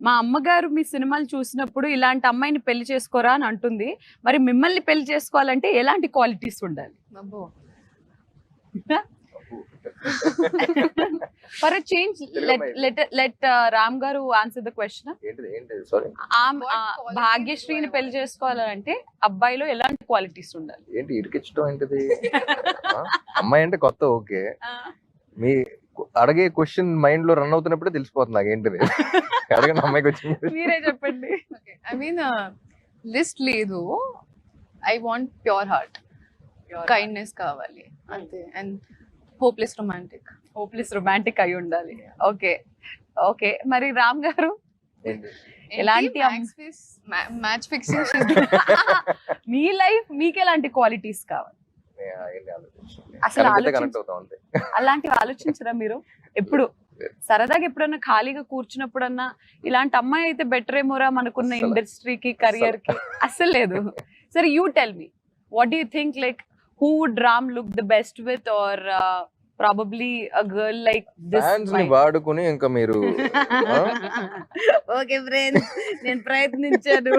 మా అమ్మగారు మీ సినిమాలు చూసినప్పుడు ఇలాంటి అమ్మాయిని పెళ్లి చేసుకోరా అని అంటుంది. మరి మిమ్మల్ని పెళ్లి చేసుకోవాలంటే ఎలాంటి క్వాలిటీస్ ఉండాలి? అబ్బో. For a change let Ram గారు ఆన్సర్ ద క్వశ్చన్. సారీ భాగ్యశ్రీని పెళ్లి చేసుకోవాలంటే అబ్బాయిలో ఎలాంటి క్వాలిటీస్ ఉండాలి? ఏంటి ఇరికిచ్చడం ఏంటిది? అమ్మాయి అంటే కొత్త ఓకే, మీ అడిగే క్వశ్చన్ మైండ్ లో రన్ అవుతున్నప్పుడే తెలిసిపోతుంది నాకు ఏంటిది. అడగండి అమ్మాయికి వచ్చింది. మీరే చెప్పండి. ఐ మీన్ లిస్ట్ లేదు. I want pure heart, kindness కావాలి అంతే. And hopeless romantic. Hopeless romantic అయి ఉండాలి. ఓకే ఓకే, మరి రామ్ గారు ఏంటి? ఎలాంటి మ్యాచ్ ఫిక్సింగ్? మీ లైఫ్ మీకు ఎలాంటి క్వాలిటీస్ కావాలి? ఏంటి ఆలోచించండి. అసలు కనెక్ట్ ఆలోచించ అవుతాం అంతే. అలాంటివి ఆలోచించరా మీరు ఎప్పుడు? సరదాగా ఎప్పుడన్నా ఖాళీగా కూర్చున్నప్పుడన్నా ఇలాంటి అమ్మాయి అయితే బెటర్ ఏమోరా మనకున్న అస్సలు. ఇండస్ట్రీకి కెరియర్ కి? అస్సలు లేదు. సరే you tell me, what do you think, like who would Ram look the best with, or probably a girl like fans ని దిస్? వాడుకుని ఇంకా మీరు ఓకే ఫ్రెండ్స్, నేను ప్రయత్నించాను.